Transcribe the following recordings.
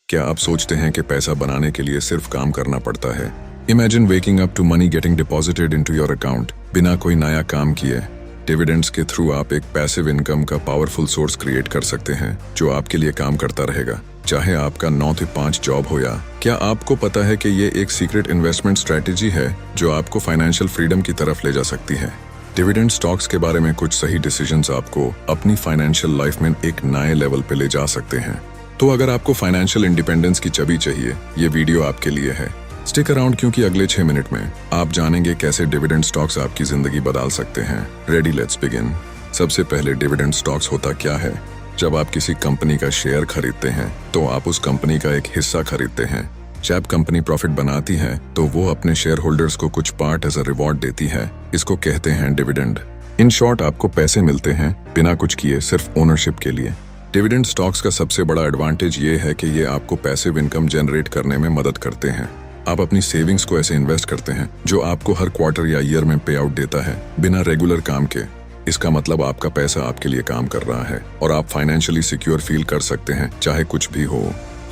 क्या आप सोचते हैं कि पैसा बनाने के लिए सिर्फ काम करना पड़ता है? Imagine waking up to money getting deposited into your account बिना कोई नया काम किए। डिविडेंड्स के थ्रू आप एक पैसिव इनकम का पावरफुल सोर्स क्रिएट कर सकते हैं जो आपके लिए काम करता रहेगा, चाहे आपका 9 से 5 जॉब हो। या क्या आपको पता है कि ये एक सीक्रेट इन्वेस्टमेंट स्ट्रेटेजी है जो आपको फाइनेंशियल फ्रीडम की तरफ ले जा सकती है? डिविडेंड स्टॉक्स के बारे में कुछ सही डिसीजंस आपको अपनी फाइनेंशियल लाइफ में एक नए लेवल पे ले जा सकते हैं। तो अगर आपको फाइनेंशियल इंडिपेंडेंस की चाबी चाहिए, ये वीडियो आपके लिए है। स्टिक अराउंड, क्योंकि अगले 6 मिनट में आप जानेंगे कैसे डिविडेंड स्टॉक्स आपकी जिंदगी बदल सकते हैं। Ready, let's begin. सबसे पहले, डिविडेंड स्टॉक्स होता क्या है? जब आप किसी कंपनी का शेयर खरीदते हैं तो आप उस कंपनी का एक हिस्सा खरीदते हैं। जब कंपनी प्रॉफिट बनाती है तो वो अपने शेयर होल्डर्स को कुछ पार्ट एज अ रिवॉर्ड देती है। इसको कहते हैं डिविडेंड। इन शॉर्ट, आपको पैसे मिलते हैं बिना कुछ किए, सिर्फ ओनरशिप के लिए। डिविडेंड स्टॉक्स का सबसे बड़ा एडवांटेज ये है कि ये आपको पैसिव इनकम जनरेट करने में मदद करते हैं। आप अपनी सेविंग्स को ऐसे इन्वेस्ट करते हैं जो आपको हर क्वार्टर या ईयर में पे आउट देता है बिना रेगुलर काम के। इसका मतलब आपका पैसा आपके लिए काम कर रहा है और आप फाइनेंशियली सिक्योर फील कर सकते हैं चाहे कुछ भी हो।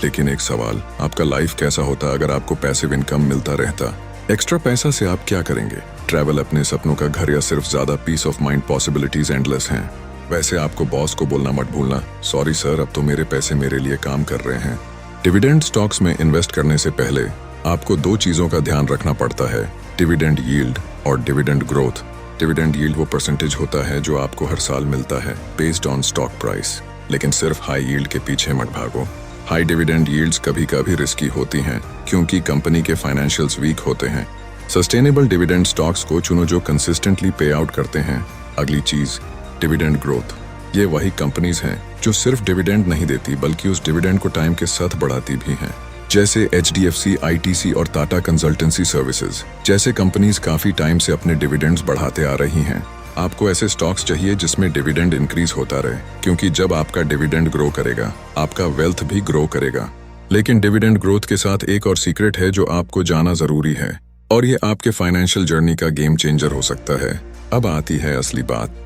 लेकिन एक सवाल, आपका लाइफ कैसा होता अगर आपको पैसिव इनकम मिलता रहता? एक्स्ट्रा पैसा से आप क्या करेंगे? ट्रैवल, अपने सपनों का घर, या सिर्फ ज्यादा peace of mind? Possibilities endless हैं। वैसे आपको बॉस को बोलना मत भूलना, सॉरी सर, अब तो मेरे पैसे मेरे लिए काम कर रहे हैं। डिविडेंड स्टॉक्स में इन्वेस्ट करने से पहले आपको 2 चीजों का ध्यान रखना पड़ता है, डिविडेंड यील्ड और डिविडेंड ग्रोथ। डिविडेंड यील्ड वो परसेंटेज होता है जो आपको हर साल मिलता है बेस्ड ऑन स्टॉक प्राइस। लेकिन सिर्फ हाई यील्ड के पीछे मत भागो। हाई डिविडेंड यील्ड्स कभी कभी रिस्की होती हैं क्योंकि कंपनी के फाइनेंशियल्स वीक होते हैं। सस्टेनेबल डिविडेंड स्टॉक्स को चुनो जो कंसिस्टेंटली पे आउट करते हैं। अगली चीज, डिविडेंड ग्रोथ। ये वही कंपनीज हैं जो सिर्फ डिविडेंड नहीं देती बल्कि उस डिविडेंड को टाइम के साथ बढ़ाती भी हैं, जैसे HDFC, ITC और टाटा कंसल्टेंसी सर्विसेज जैसे कंपनीज काफी टाइम से अपने डिविडेंड्स बढ़ाते आ रही हैं। आपको ऐसे स्टॉक्स चाहिए जिसमें डिविडेंड इंक्रीज होता रहे, क्योंकि जब आपका डिविडेंड ग्रो करेगा आपका वेल्थ भी ग्रो करेगा। लेकिन डिविडेंड ग्रोथ के साथ एक और सीक्रेट है जो आपको जाना जरूरी है, और ये आपके फाइनेंशियल जर्नी का गेम चेंजर हो सकता है। अब आती है असली बात,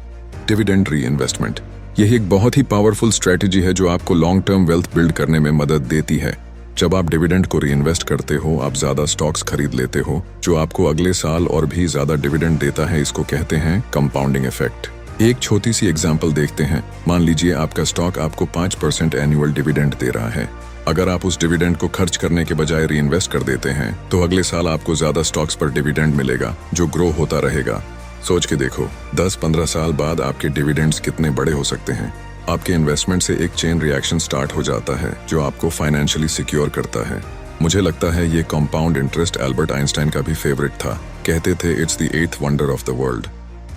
डिविडेंड री इन्वेस्टमेंट। यही एक बहुत ही पावरफुल स्ट्रेटेजी है जो आपको लॉन्ग टर्म वेल्थ बिल्ड करने में मदद देती है। जब आप डिविडेंड को री इन्वेस्ट करते हो, आप ज्यादा स्टॉक्स खरीद लेते हो जो आपको अगले साल और भी ज्यादा डिविडेंड देता है। इसको कहते हैं कंपाउंडिंग इफेक्ट। एक छोटी सी एग्जांपल देखते हैं। मान लीजिए आपका स्टॉक आपको 5% एनुअल डिविडेंड दे रहा है। अगर आप उस डिविडेंड को खर्च करने के बजाय री इन्वेस्ट कर देते हैं तो अगले साल आपको ज्यादा स्टॉक्स पर डिविडेंड मिलेगा जो ग्रो होता रहेगा। सोच के देखो, 10-15 साल बाद आपके डिविडेंड्स कितने बड़े हो सकते हैं। आपके इन्वेस्टमेंट से एक चेन रिएक्शन स्टार्ट हो जाता है जो आपको फाइनेंशियली सिक्योर करता है। मुझे लगता है ये कंपाउंड इंटरेस्ट एल्बर्ट आइंस्टाइन का भी फेवरेट था। कहते थे it's the 8th wonder of the world.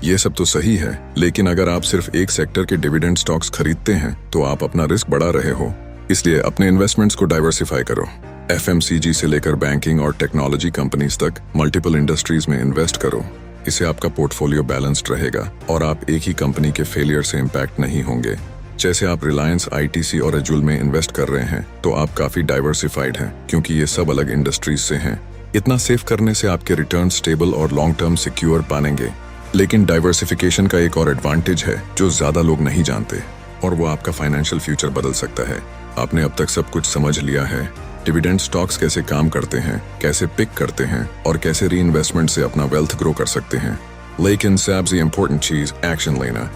ये सब तो सही है, लेकिन अगर आप सिर्फ एक सेक्टर के डिविडेंड स्टॉक्स खरीदते हैं तो आप अपना रिस्क बढ़ा रहे हो। इसलिए अपने इन्वेस्टमेंट्स को डाइवर्सिफाई करो। FMCG से लेकर बैंकिंग और टेक्नोलॉजी कंपनीज तक मल्टीपल इंडस्ट्रीज में इन्वेस्ट करो। इससे आपका पोर्टफोलियो बैलेंस्ड रहेगा और आप एक ही कंपनी के फेलियर से इम्पैक्ट नहीं होंगे। जैसे आप रिलायंस, ITC और अजूल में इन्वेस्ट कर रहे हैं तो आप काफी डाइवर्सिफाइड हैं, क्योंकि ये सब अलग इंडस्ट्रीज से हैं। इतना सेव करने से आपके रिटर्न स्टेबल और लॉन्ग टर्म सिक्योर पाएंगे। लेकिन डाइवर्सिफिकेशन का एक और एडवांटेज है जो ज्यादा लोग नहीं जानते, और वो आपका फाइनेंशियल फ्यूचर बदल सकता है। आपने अब तक सब कुछ समझ लिया है, डिविडेंड स्टॉक्स कैसे काम करते हैं, कैसे पिक करते हैं और कैसे री इन्वेस्टमेंट से अपना वेल्थ ग्रो कर सकते हैं। लेकिन सबसे इम्पोर्टेंट चीज, एक्शन लेना।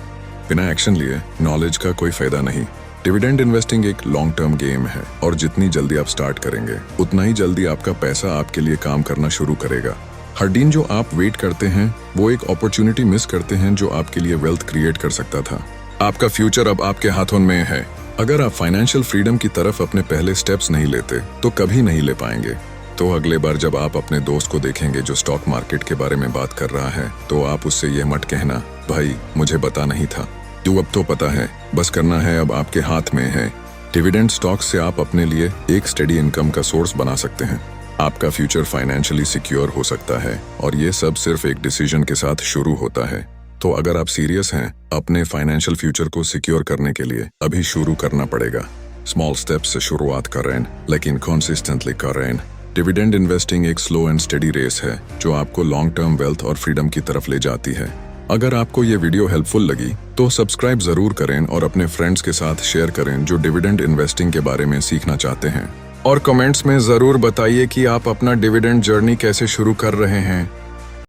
बिना एक्शन लिए नॉलेज का कोई फायदा नहीं। डिविडेंड इन्वेस्टिंग एक लॉन्ग टर्म गेम है, और जितनी जल्दी आप स्टार्ट करेंगे उतना ही जल्दी आपका पैसा आपके लिए काम करना शुरू करेगा। हर दिन जो आप वेट करते हैं वो एक अपॉर्चुनिटी मिस करते हैं जो आपके लिए वेल्थ क्रिएट कर सकता था। आपका फ्यूचर अब आपके हाथों में है। अगर आप फाइनेंशियल फ्रीडम की तरफ अपने पहले स्टेप्स नहीं लेते तो कभी नहीं ले पाएंगे। तो अगले बार जब आप अपने दोस्त को देखेंगे जो स्टॉक मार्केट के बारे में बात कर रहा है तो आप उससे ये मत कहना, भाई मुझे पता नहीं था। क्यों, अब तो पता है, बस करना है अब आपके हाथ में है। डिविडेंड स्टॉक्स से आप अपने लिए एक स्टेडी इनकम का सोर्स बना सकते हैं। आपका फ्यूचर फाइनेंशियली सिक्योर हो सकता है, और ये सब सिर्फ एक डिसीजन के साथ शुरू होता है। तो अगर आप सीरियस हैं अपने फाइनेंशियल फ्यूचर को सिक्योर करने के लिए, अभी शुरू करना पड़ेगा। स्मॉल स्टेप्स से शुरुआत करें, लेकिन कंसिस्टेंटली करें। डिविडेंड इन्वेस्टिंग एक स्लो एंड स्टेडी रेस है जो आपको लॉन्ग टर्म वेल्थ और फ्रीडम की तरफ ले जाती है। अगर आपको ये वीडियो हेल्पफुल लगी तो सब्सक्राइब जरूर करें और अपने फ्रेंड्स के साथ शेयर करें जो डिविडेंड इन्वेस्टिंग के बारे में सीखना चाहते हैं। और कमेंट्स में ज़रूर बताइए कि आप अपना डिविडेंड जर्नी कैसे शुरू कर रहे हैं।